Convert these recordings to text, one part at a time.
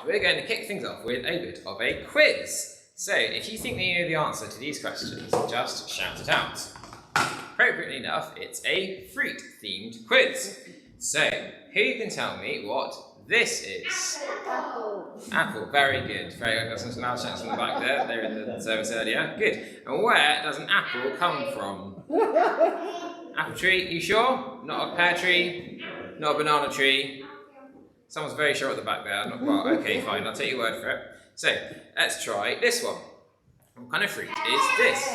we're going to kick things off with a bit of a quiz. So, if you think that you know the answer to these questions, just shout it out. Appropriately enough, it's a fruit-themed quiz. So, who can tell me what this is? Apple, very good. Very good. Got some loud shouts from the back there. They were in the service earlier. Good. And where does an apple come from? Apple tree, you sure? Not a pear tree? Not a banana tree? Someone's very sure at the back there. Not well. Okay, fine. I'll take your word for it. So, let's try this one. What kind of fruit is this?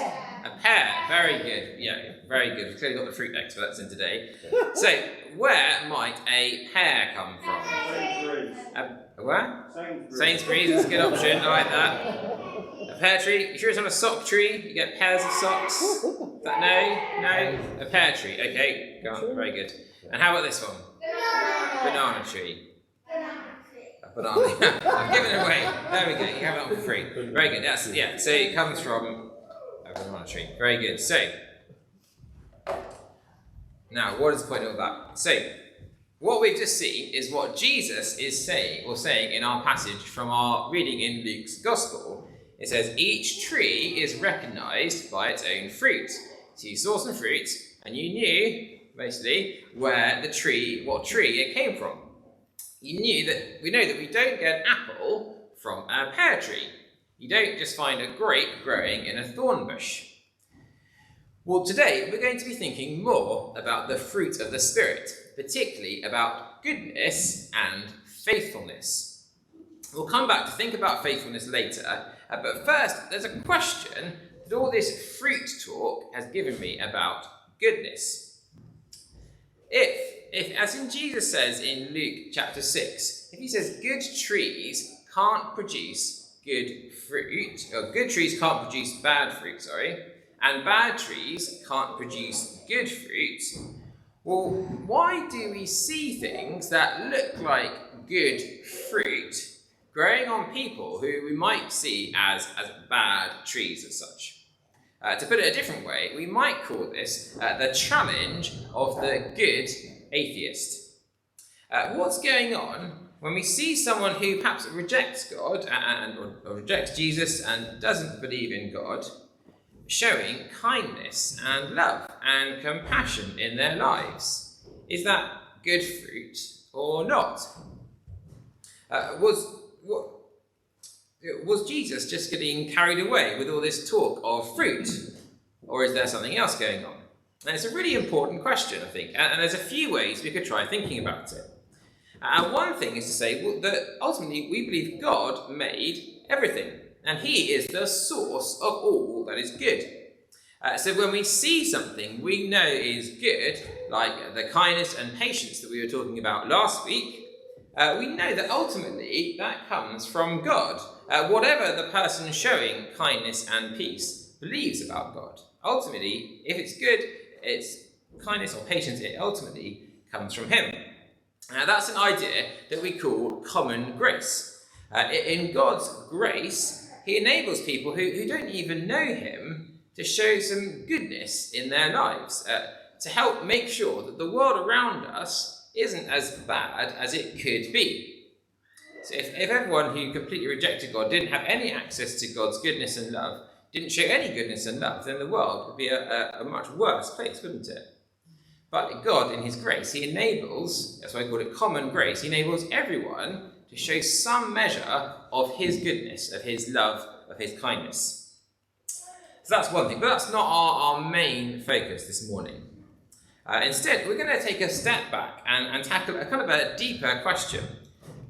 A pear. Very good. Yeah, very good. We've clearly got the fruit experts in today. So, where might a pear come from? Sainsbury's. Where? Sainsbury's. Sainsbury's is a good option. I like that. A pear tree. You sure it's on a sock tree? You get pairs of socks? No? A pear tree. Okay, go on. Very good. And how about this one? Banana tree. A banana. I'm giving it away. There we go. You have it on for free. Very good. That's yeah. So it comes from a banana tree. Very good. So now, what is the point of that? So what we've just seen is what Jesus is saying in our passage from our reading in Luke's Gospel. It says each tree is recognised by its own fruit. So you saw some fruit, and you knew mostly what tree it came from. We know that we don't get an apple from a pear tree. You don't just find a grape growing in a thorn bush. Well, today we're going to be thinking more about the fruit of the Spirit, particularly about goodness and faithfulness. We'll come back to think about faithfulness later, but first there's a question that all this fruit talk has given me about goodness. If, as in Jesus says in Luke chapter 6, if he says good trees can't produce good fruit, or good trees can't produce bad fruit, and bad trees can't produce good fruit, well, why do we see things that look like good fruit growing on people who we might see as bad trees as such? To put it a different way, we might call this the challenge of the good atheist. What's going on when we see someone who perhaps rejects God or rejects Jesus and doesn't believe in God, showing kindness and love and compassion in their lives? Is that good fruit or not? Was Jesus just getting carried away with all this talk of fruit? Or is there something else going on? And it's a really important question, I think. And there's a few ways we could try thinking about it. And one thing is to say that ultimately we believe God made everything. And he is the source of all that is good. So when we see something we know is good, like the kindness and patience that we were talking about last week, we know that ultimately that comes from God. Whatever the person showing kindness and peace believes about God. Ultimately, if it's good, it's kindness or patience, it ultimately comes from him. That's an idea that we call common grace. In God's grace, he enables people who don't even know him to show some goodness in their lives, to help make sure that the world around us isn't as bad as it could be. So if everyone who completely rejected God didn't have any access to God's goodness and love, didn't show any goodness and love, then the world would be a much worse place, wouldn't it? But God, in his grace, he enables, that's why I call it common grace, he enables everyone to show some measure of his goodness, of his love, of his kindness. So that's one thing, but that's not our main focus this morning. Instead, we're going to take a step back and tackle a kind of a deeper question.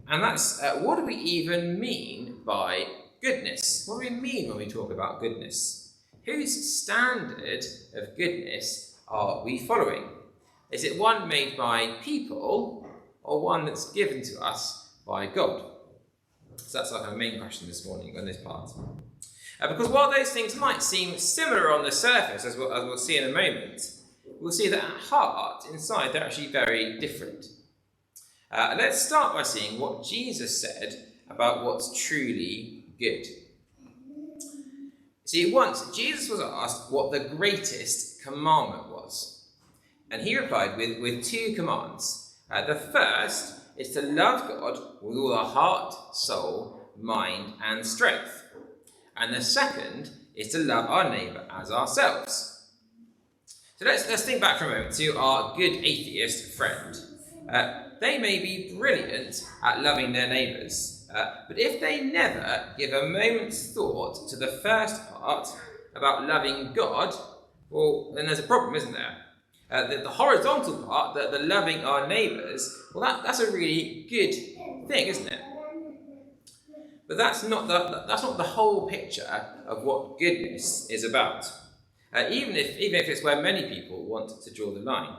And that's, what do we even mean by goodness? What do we mean when we talk about goodness? Whose standard of goodness are we following? Is it one made by people or one that's given to us by God? So that's our main question this morning on this part. Because while those things might seem similar on the surface, as we'll see in a moment, we'll see that at heart, inside, they're actually very different. Let's start by seeing what Jesus said about what's truly good. See, once Jesus was asked what the greatest commandment was. And he replied with two commands. The first is to love God with all our heart, soul, mind, and strength. And the second is to love our neighbour as ourselves. So let's think back for a moment to our good atheist friend. They may be brilliant at loving their neighbours, but if they never give a moment's thought to the first part about loving God, well, then there's a problem, isn't there? The horizontal part, the loving our neighbours, well, that's a really good thing, isn't it? But that's not the whole picture of what goodness is about. Even if it's where many people want to draw the line.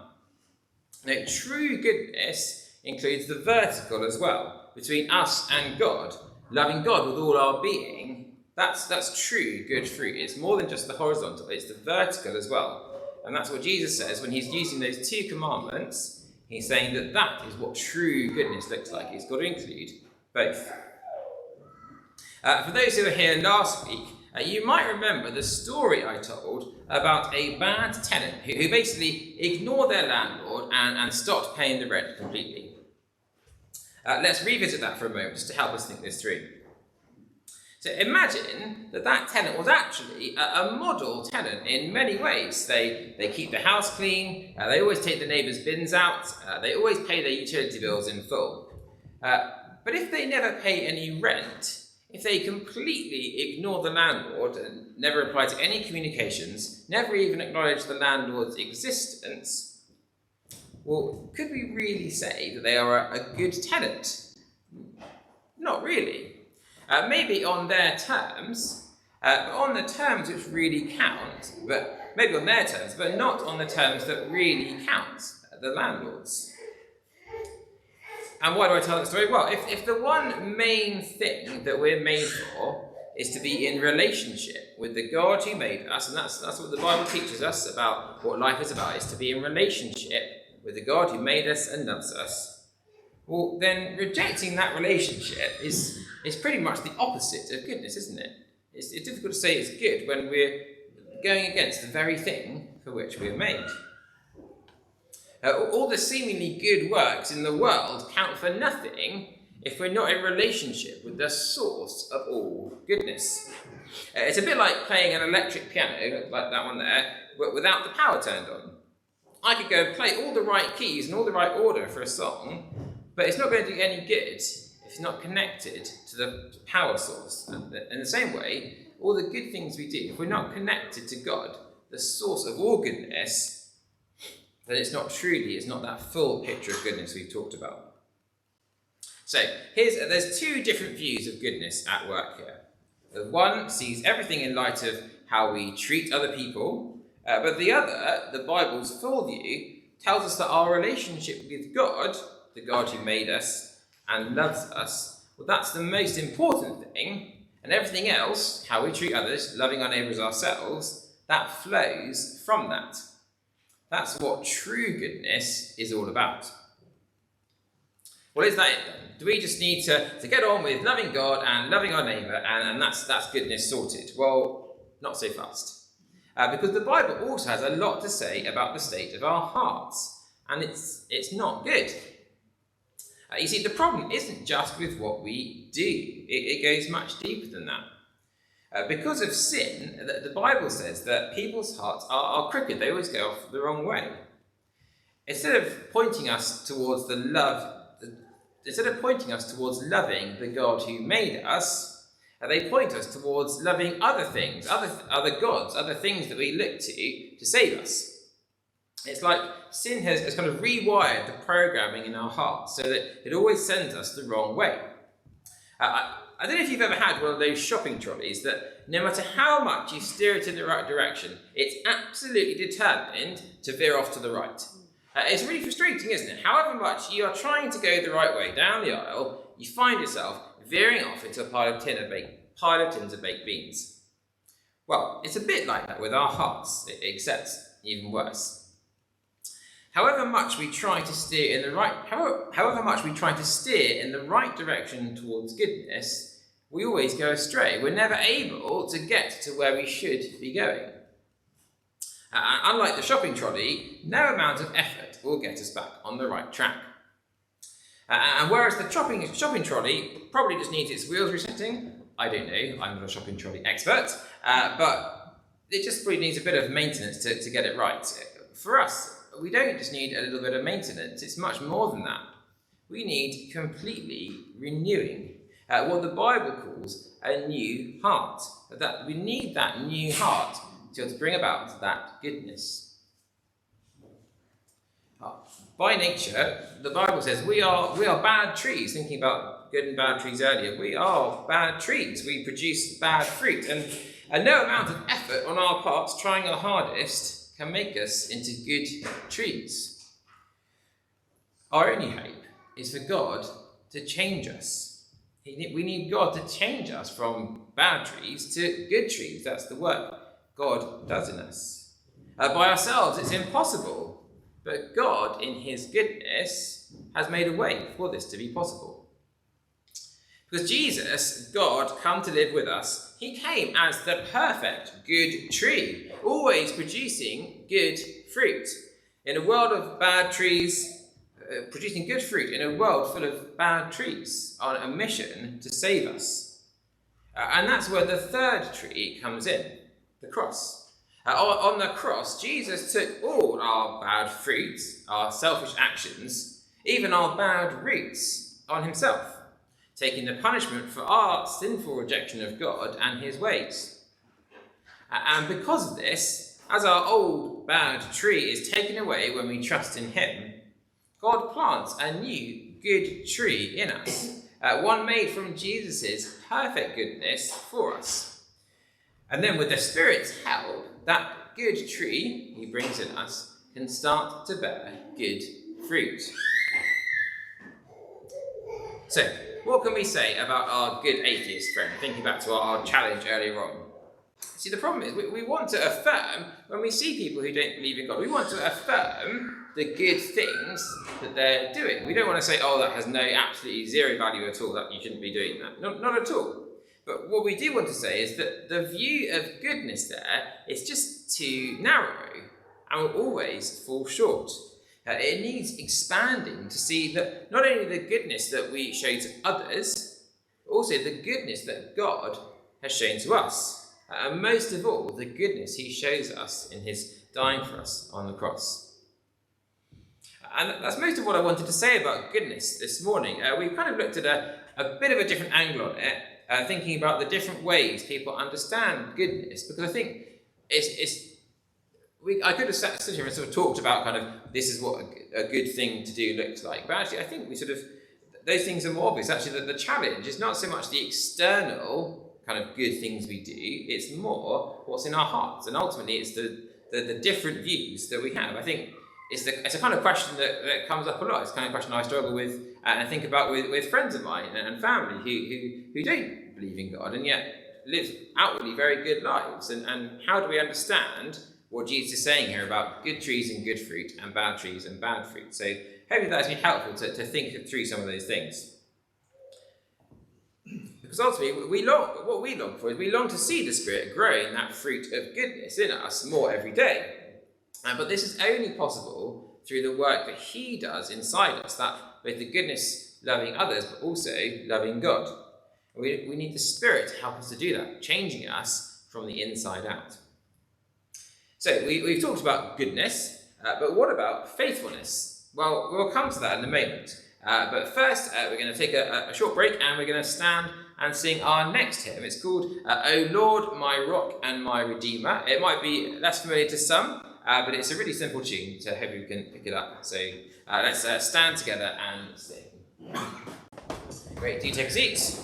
Now, true goodness includes the vertical as well, between us and God. Loving God with all our being, that's true good fruit. It's more than just the horizontal, it's the vertical as well. And that's what Jesus says when he's using those two commandments. He's saying that is what true goodness looks like. It's got to include both. For those who were here last week, you might remember the story I told about a bad tenant who basically ignored their landlord and stopped paying the rent completely. Let's revisit that for a moment just to help us think this through. So imagine that tenant was actually a model tenant in many ways. They keep the house clean, they always take the neighbours' bins out, they always pay their utility bills in full. But if they never pay any rent, if they completely ignore the landlord and never reply to any communications, never even acknowledge the landlord's existence, well, could we really say that they are a good tenant? Not really. Maybe on their terms, but on the terms which really count, but maybe on their terms, but not on the terms that really count, the landlord's. And why do I tell that story? Well, if the one main thing that we're made for is to be in relationship with the God who made us, and that's what the Bible teaches us about what life is about, is to be in relationship with the God who made us and loves us, well, then rejecting that relationship is pretty much the opposite of goodness, isn't it? It's difficult to say it's good when we're going against the very thing for which we're made. All the seemingly good works in the world count for nothing if we're not in relationship with the source of all goodness. It's a bit like playing an electric piano, like that one there, but without the power turned on. I could go and play all the right keys in all the right order for a song, but it's not going to do any good if it's not connected to the power source. And in the same way, all the good things we do, if we're not connected to God, the source of all goodness, then it's not that full picture of goodness we've talked about. So, there's two different views of goodness at work here. The one sees everything in light of how we treat other people, but the other, the Bible's full view, tells us that our relationship with God, the God who made us and loves us, well, that's the most important thing, and everything else, how we treat others, loving our neighbours ourselves, that flows from that. That's what true goodness is all about. Well, is that it then? Do we just need to get on with loving God and loving our neighbour and that's goodness sorted? Well, not so fast. Because the Bible also has a lot to say about the state of our hearts, and it's not good. You see, the problem isn't just with what we do. It goes much deeper than that. Because of sin, the Bible says that people's hearts are crooked. They always go off the wrong way. Instead of pointing us towards loving the God who made us, they point us towards loving other things, other gods, other things that we look to save us. It's like sin has kind of rewired the programming in our hearts so that it always sends us the wrong way. I don't know if you've ever had one of those shopping trolleys that no matter how much you steer it in the right direction, it's absolutely determined to veer off to the right. It's really frustrating, isn't it? However much you are trying to go the right way down the aisle, you find yourself veering off into a pile of tins of baked beans. Well, it's a bit like that with our hearts, except even worse. However much we try to steer in the right direction towards goodness, we always go astray. We're never able to get to where we should be going. Unlike the shopping trolley, no amount of effort will get us back on the right track. And whereas the shopping trolley probably just needs its wheels resetting, I don't know, I'm not a shopping trolley expert, but it just probably needs a bit of maintenance to get it right. For us, we don't just need a little bit of maintenance, it's much more than that. We need completely renewing, what the Bible calls a new heart. That we need that new heart to bring about that goodness. By nature, the Bible says we are bad trees. Thinking about good and bad trees earlier, we are bad trees. We produce bad fruit, and no amount of effort on our parts, trying our hardest, can make us into good trees. Our only hope is for God to change us. We need God to change us from bad trees to good trees. That's the work God does in us. By ourselves, it's impossible, but God, in his goodness, has made a way for this to be possible. Because Jesus, God, come to live with us, he came as the perfect good tree, always producing good fruit. In a world of bad trees, producing good fruit in a world full of bad trees, on a mission to save us. And that's where the third tree comes in, the cross. On the cross, Jesus took all our bad fruits, our selfish actions, even our bad roots on himself, taking the punishment for our sinful rejection of God and his ways. And because of this, as our old bad tree is taken away when we trust in him, God plants a new good tree in us, one made from Jesus' perfect goodness for us. And then with the Spirit's help, that good tree he brings in us can start to bear good fruit. So, what can we say about our good atheist friend, thinking back to our challenge earlier on? See, the problem is we want to affirm, when we see people who don't believe in God, we want to affirm the good things that they're doing. We don't want to say, oh, that has absolutely zero value at all, that you shouldn't be doing that. Not at all. But what we do want to say is that the view of goodness there is just too narrow and will always fall short. It needs expanding to see that not only the goodness that we show to others, but also the goodness that God has shown to us. And most of all, the goodness he shows us in his dying for us on the cross. And that's most of what I wanted to say about goodness this morning. We kind of looked at a bit of a different angle on it, thinking about the different ways people understand goodness, because I think I could have sat here and sort of talked about kind of this is what a good thing to do looks like, but actually I think those things are more obvious. Actually, the challenge is not so much the external kind of good things we do, it's more what's in our hearts, and ultimately it's the different views that we have. I think it's a kind of question that comes up a lot. It's the kind of question I struggle with and think about with friends of mine and family who don't believe in God and yet live outwardly very good lives. And how do we understand what Jesus is saying here about good trees and good fruit and bad trees and bad fruit? So hopefully that's been helpful to think through some of those things. Because ultimately, what we long for is we long to see the Spirit growing that fruit of goodness in us more every day. But this is only possible through the work that he does inside us, that both the goodness loving others, but also loving God. We need the Spirit to help us to do that, changing us from the inside out. So we've talked about goodness, but what about faithfulness? Well, we'll come to that in a moment. But first, we're going to take a short break and we're going to stand and sing our next hymn. It's called O Lord, My Rock and My Redeemer. It might be less familiar to some, but it's a really simple tune, so I hope you can pick it up. So let's stand together and sing. Great, do take a seat.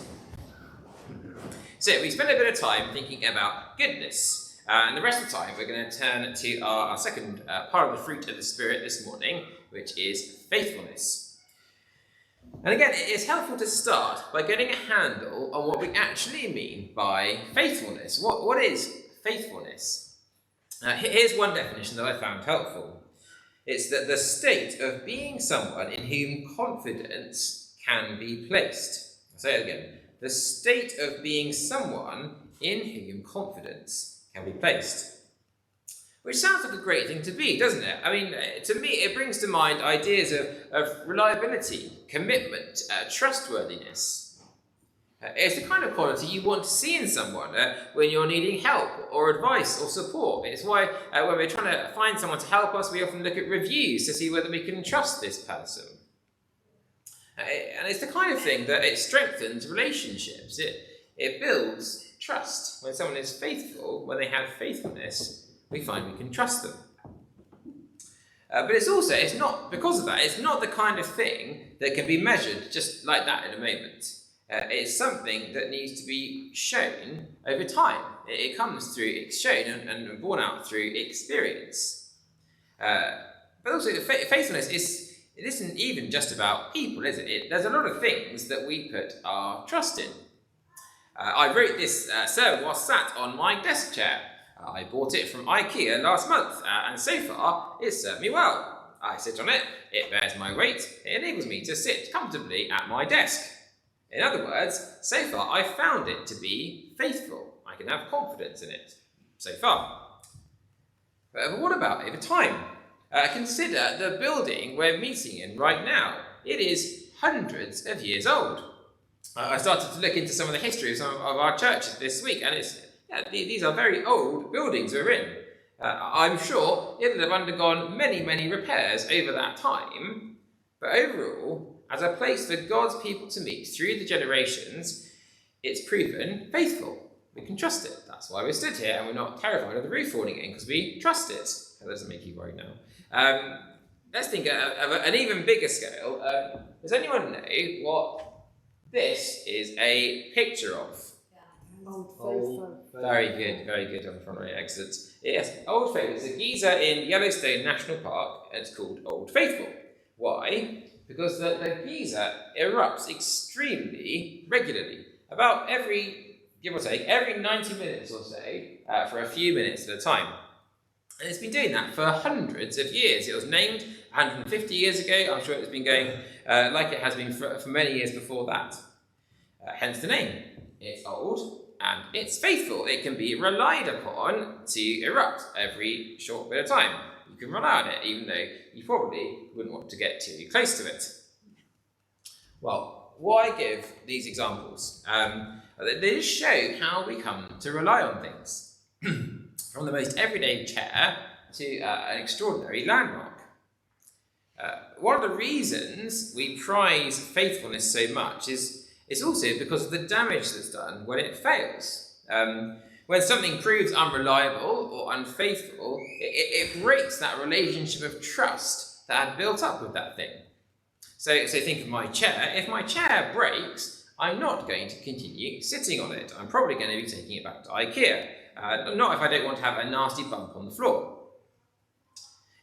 So we spent a bit of time thinking about goodness. And the rest of the time, we're going to turn to our second part of the fruit of the Spirit this morning, which is faithfulness. And again, it's helpful to start by getting a handle on what we actually mean by faithfulness. What is faithfulness? Here's one definition that I found helpful. It's that the state of being someone in whom confidence can be placed. I'll say it again. The state of being someone in whom confidence can be placed. Which sounds like a great thing to be, doesn't it? I mean, to me, it brings to mind ideas of reliability, commitment, trustworthiness. It's the kind of quality you want to see in someone when you're needing help or advice or support. It's why when we're trying to find someone to help us, we often look at reviews to see whether we can trust this person. And it's the kind of thing that it strengthens relationships. It builds trust. When someone is faithful, when they have faithfulness, we find we can trust them. But it's not, because of that, it's not the kind of thing that can be measured just like that in a moment. It's something that needs to be shown over time. It comes through, it's shown and borne out through experience. But also, faithfulness it isn't even just about people, is it? There's a lot of things that we put our trust in. I wrote this sermon while sat on my desk chair. I bought it from IKEA last month, and so far it's served me well. I sit on it, it bears my weight, it enables me to sit comfortably at my desk. In other words, so far I've found it to be faithful. I can have confidence in it, so far. But what about over time? Consider the building we're meeting in right now. It is hundreds of years old. I started to look into some of the history of some of our churches this week, and these are very old buildings we're in. I'm sure it'll have undergone many, many repairs over that time, but overall, as a place for God's people to meet through the generations, it's proven faithful. We can trust it. That's why we're stood here, and we're not terrified of the roof falling in, because we trust it. That doesn't make you worried now. Let's think of an even bigger scale. Does anyone know what this is a picture of? Very good on the front row, excellent. Yes, Old Faithful. It's a geyser in Yellowstone National Park, and it's called Old Faithful. Why? Because the geyser erupts extremely regularly. About give or take, every 90 minutes or so, for a few minutes at a time. And it's been doing that for hundreds of years. It was named 150 years ago. I'm sure it's been going like it has been for many years before that. Hence the name. It's old and it's faithful. It can be relied upon to erupt every short bit of time. You can rely on it, even though you probably wouldn't want to get too close to it. Well, why give these examples? They just show how we come to rely on things. From the most everyday chair to an extraordinary landmark. One of the reasons we prize faithfulness so much is also because of the damage that's done when it fails. When something proves unreliable or unfaithful, it breaks that relationship of trust that had built up with that thing. So think of my chair. If my chair breaks, I'm not going to continue sitting on it. I'm probably going to be taking it back to IKEA. Not if I don't want to have a nasty bump on the floor.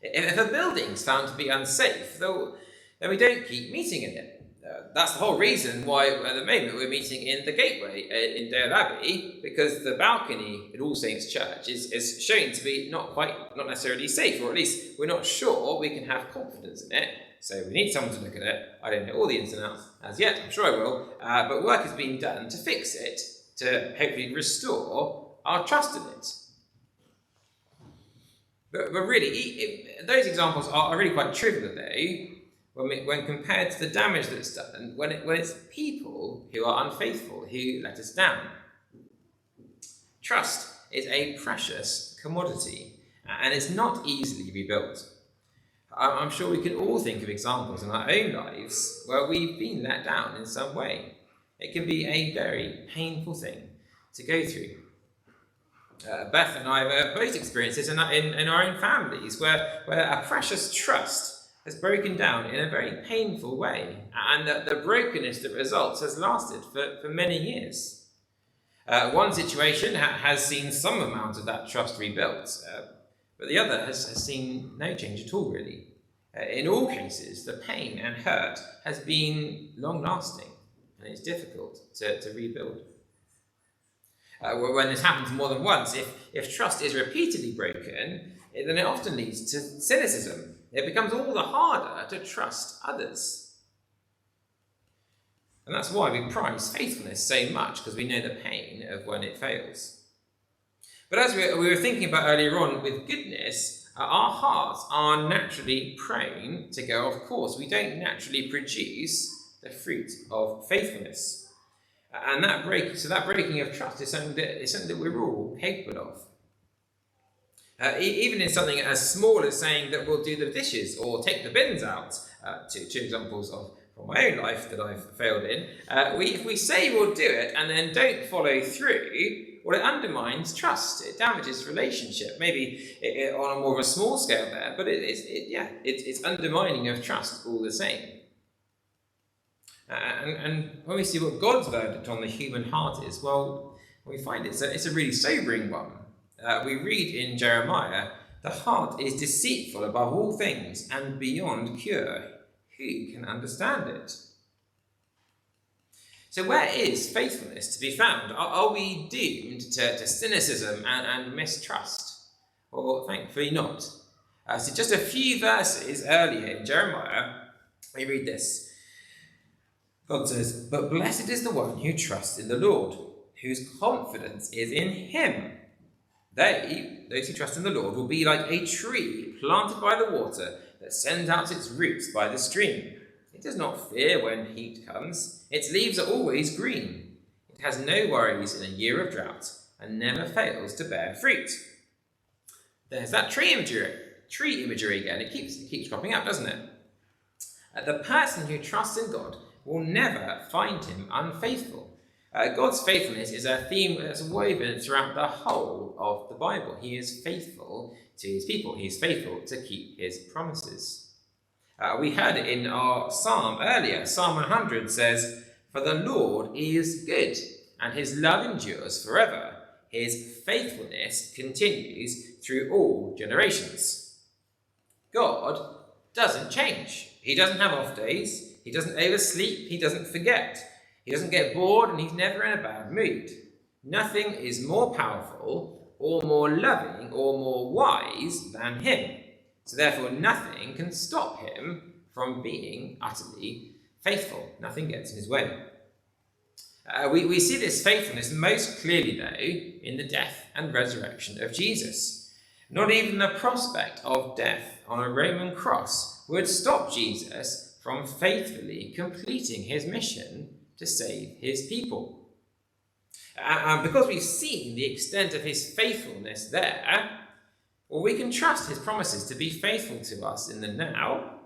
If a building's found to be unsafe, then we don't keep meeting in it. That's the whole reason why at the moment we're meeting in the gateway in Dale Abbey, because the balcony at All Saints Church is shown to be not necessarily safe, or at least we're not sure we can have confidence in it. So we need someone to look at it. I don't know all the ins and outs as yet, I'm sure I will, but work is being done to fix it, to hopefully restore our trust in it. But really, those examples are really quite trivial though, when compared to the damage that's done, when it's people who are unfaithful, who let us down. Trust is a precious commodity, and it's not easily rebuilt. I'm sure we can all think of examples in our own lives where we've been let down in some way. It can be a very painful thing to go through. Beth and I have both experienced this in our own families, where a precious trust has broken down in a very painful way, and the brokenness that results has lasted for many years. One situation has seen some amount of that trust rebuilt, but the other has seen no change at all, really. In all cases, the pain and hurt has been long-lasting, and it's difficult to rebuild. When this happens more than once, if trust is repeatedly broken, then it often leads to cynicism. It becomes all the harder to trust others. And that's why we prize faithfulness so much, because we know the pain of when it fails. But as we were thinking about earlier on with goodness, our hearts are naturally prone to go off course. We don't naturally produce the fruit of faithfulness. And that breaking of trust is something that we're all capable of. Even in something as small as saying that we'll do the dishes or take the bins out, two examples from my own life that I've failed in, if we say we'll do it and then don't follow through, well, it undermines trust. It damages relationship. Maybe on a more of a small scale there, but it's undermining of trust all the same. And when we see what God's verdict on the human heart is, well, we find it's a really sobering one. We read in Jeremiah, the heart is deceitful above all things and beyond cure. Who can understand it? So where is faithfulness to be found? Are we doomed to cynicism and mistrust? Well, thankfully not. So just a few verses earlier in Jeremiah, we read this. God says, "But blessed is the one who trusts in the Lord, whose confidence is in him. Those who trust in the Lord, will be like a tree planted by the water that sends out its roots by the stream. It does not fear when heat comes. Its leaves are always green. It has no worries in a year of drought and never fails to bear fruit." There's that tree imagery again. It keeps cropping up, doesn't it? The person who trusts in God will never find him unfaithful. God's faithfulness is a theme that's woven throughout the whole of the Bible. He is faithful to his people. He is faithful to keep his promises. We heard it in our psalm earlier. Psalm 100 says, "For the Lord is good, and his love endures forever. His faithfulness continues through all generations." God doesn't change. He doesn't have off days. He doesn't oversleep. He doesn't forget. He doesn't get bored, and he's never in a bad mood. Nothing is more powerful or more loving or more wise than him. So therefore, nothing can stop him from being utterly faithful. Nothing gets in his way. We see this faithfulness most clearly, though, in the death and resurrection of Jesus. Not even the prospect of death on a Roman cross would stop Jesus from faithfully completing his mission to save his people. And because we've seen the extent of his faithfulness there, well, we can trust his promises to be faithful to us in the now,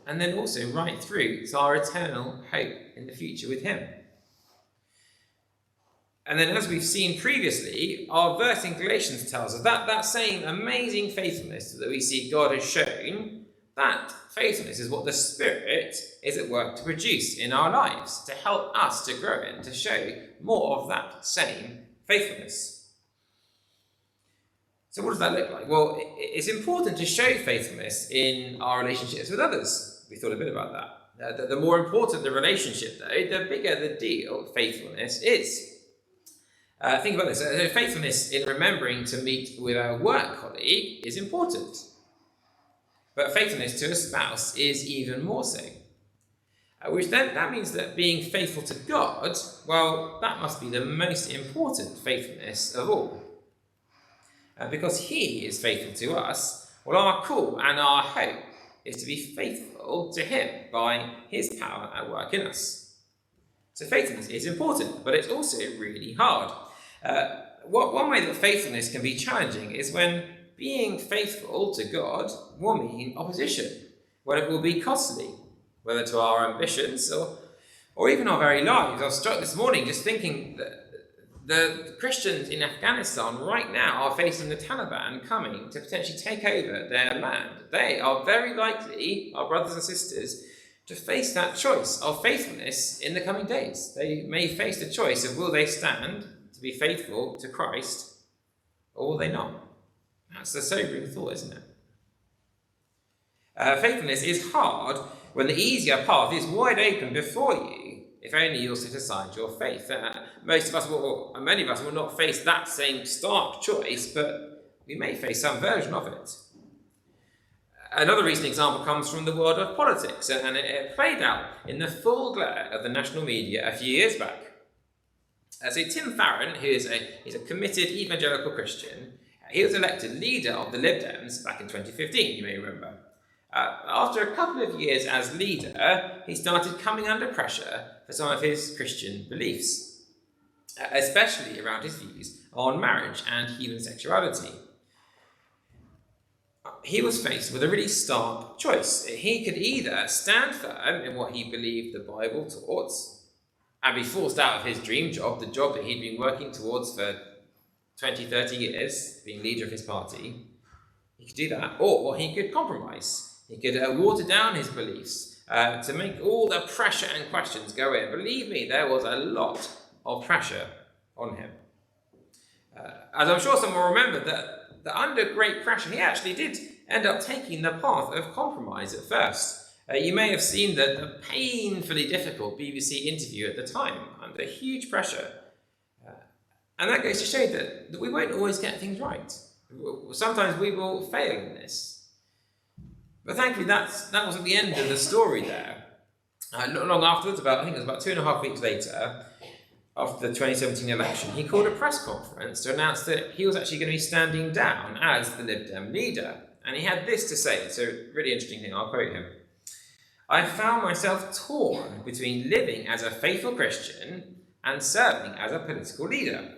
and then also right through to our eternal hope in the future with him. And then, as we've seen previously, our verse in Galatians tells us that same amazing faithfulness that we see God has shown, that faithfulness is what the Spirit is at work to produce in our lives, to help us to grow in, to show more of that same faithfulness. So what does that look like? Well, it's important to show faithfulness in our relationships with others. We thought a bit about that. The more important the relationship, though, the bigger the deal faithfulness is. Think about this. Faithfulness in remembering to meet with a work colleague is important. But faithfulness to a spouse is even more so. Which then that means that being faithful to God, well, that must be the most important faithfulness of all. Because he is faithful to us, well, our call and our hope is to be faithful to him by his power at work in us. So faithfulness is important, but it's also really hard. One way that faithfulness can be challenging is when being faithful to God will mean opposition, where it will be costly, whether to our ambitions or even our very lives. I was struck this morning just thinking that the Christians in Afghanistan right now are facing the Taliban coming to potentially take over their land. They are very likely, our brothers and sisters, to face that choice of faithfulness in the coming days. They may face the choice of will they stand to be faithful to Christ or will they not? That's the sobering thought, isn't it? Faithfulness is hard when the easier path is wide open before you, if only you'll set aside your faith. Many of us will not face that same stark choice, but we may face some version of it. Another recent example comes from the world of politics, and it played out in the full glare of the national media a few years back. So Tim Farron, who is a committed evangelical Christian, he was elected leader of the Lib Dems back in 2015, you may remember. After a couple of years as leader, he started coming under pressure for some of his Christian beliefs, especially around his views on marriage and human sexuality. He was faced with a really stark choice. He could either stand firm in what he believed the Bible taught and be forced out of his dream job, the job that he'd been working towards for 20, 30 years, being leader of his party. He could do that, or he could compromise. He could water down his beliefs to make all the pressure and questions go in. Believe me, there was a lot of pressure on him. As I'm sure some will remember, that under great pressure, he actually did end up taking the path of compromise at first. You may have seen the painfully difficult BBC interview at the time, under huge pressure. And that goes to show that we won't always get things right. Sometimes we will fail in this. But thankfully, that wasn't the end of the story there. Not long afterwards, I think it was about 2.5 weeks later, after the 2017 election, he called a press conference to announce that he was actually going to be standing down as the Lib Dem leader. And he had this to say. It's a really interesting thing. I'll quote him. "I found myself torn between living as a faithful Christian and serving as a political leader.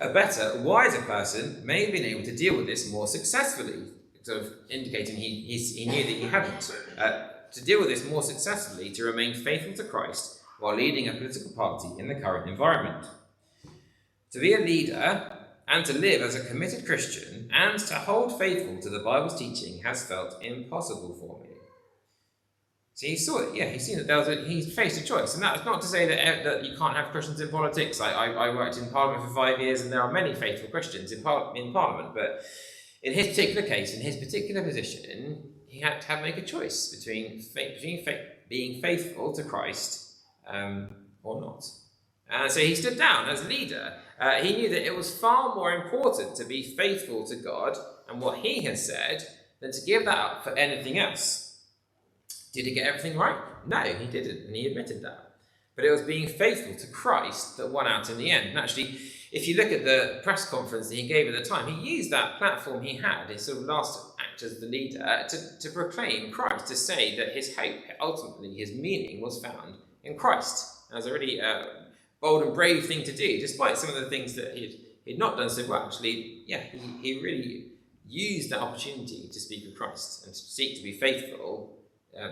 A better, wiser person may have been able to deal with this more successfully," sort of indicating he knew that he hadn't. To deal with this more successfully, to remain faithful to Christ while leading a political party in the current environment. To be a leader and to live as a committed Christian and to hold faithful to the Bible's teaching has felt impossible for me. So he saw it, he's seen that he faced a choice. And that's not to say that you can't have Christians in politics. I worked in Parliament for 5 years and there are many faithful Christians in Parliament, but in his particular case, in his particular position, he had to make a choice between being faithful to Christ or not. So he stood down as leader. He knew that it was far more important to be faithful to God and what he has said than to give that up for anything else. Did he get everything right? No, he didn't, and he admitted that. But it was being faithful to Christ that won out in the end. And actually, if you look at the press conference that he gave at the time, he used that platform he had, his sort of last act as the leader, to proclaim Christ, to say that his hope, ultimately his meaning, was found in Christ. That was a really bold and brave thing to do, despite some of the things that he'd not done so well. Actually, he really used that opportunity to speak of Christ and to seek to be faithful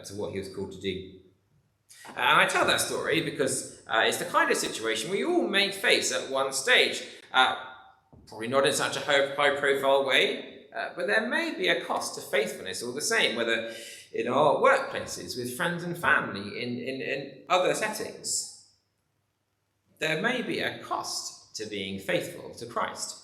to what he was called to do. And I tell that story because it's the kind of situation we all may face at one stage. Probably not in such a high-profile way, but there may be a cost to faithfulness all the same, whether in our workplaces, with friends and family, in other settings. There may be a cost to being faithful to Christ,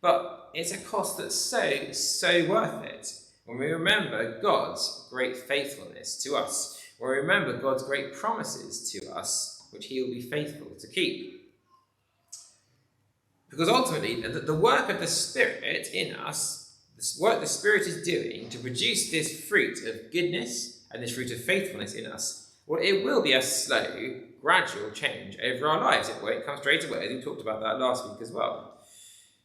but it's a cost that's so worth it. When we remember God's great faithfulness to us, when we remember God's great promises to us, which he will be faithful to keep. Because ultimately, the work of the Spirit in us, the work the Spirit is doing to produce this fruit of goodness and this fruit of faithfulness in us, well, it will be a slow, gradual change over our lives. It won't come straight away. We talked about that last week as well.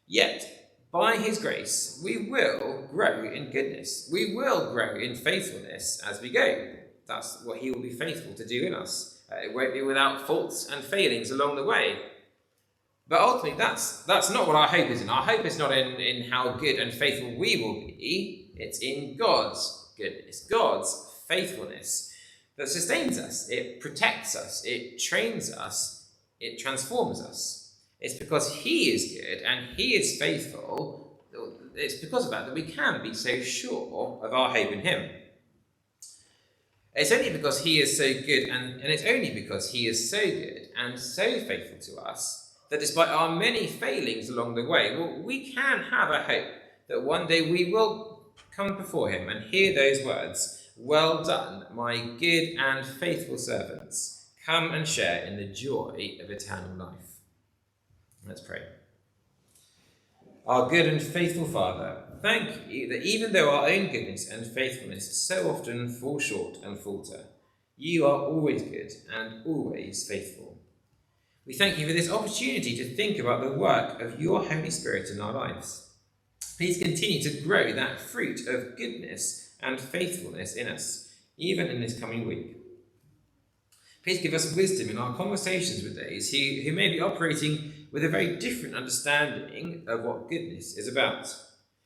Yet, by his grace, we will grow in goodness. We will grow in faithfulness as we go. That's what he will be faithful to do in us. It won't be without faults and failings along the way. But ultimately, that's not what our hope is in. Our hope is not in how good and faithful we will be. It's in God's goodness, God's faithfulness that sustains us. It protects us. It trains us. It transforms us. It's because he is good and he is faithful. It's because of that we can be so sure of our hope in him. It's only because he is so good and it's only because he is so good and so faithful to us that despite our many failings along the way, we can have a hope that one day we will come before him and hear those words, "Well done, my good and faithful servants. Come and share in the joy of eternal life." Let's pray. Our good and faithful Father, thank you that even though our own goodness and faithfulness so often fall short and falter, you are always good and always faithful. We thank you for this opportunity to think about the work of your Holy Spirit in our lives. Please continue to grow that fruit of goodness and faithfulness in us, even in this coming week. Please give us wisdom in our conversations with those who may be operating with a very different understanding of what goodness is about.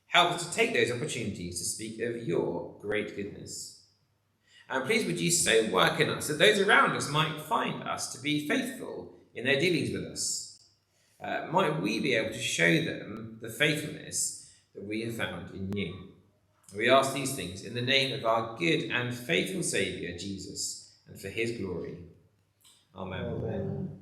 Help us to take those opportunities to speak of your great goodness. And please would you so work in us that those around us might find us to be faithful in their dealings with us. Might we be able to show them the faithfulness that we have found in you. We ask these things in the name of our good and faithful Saviour, Jesus, and for his glory. Amen. Amen.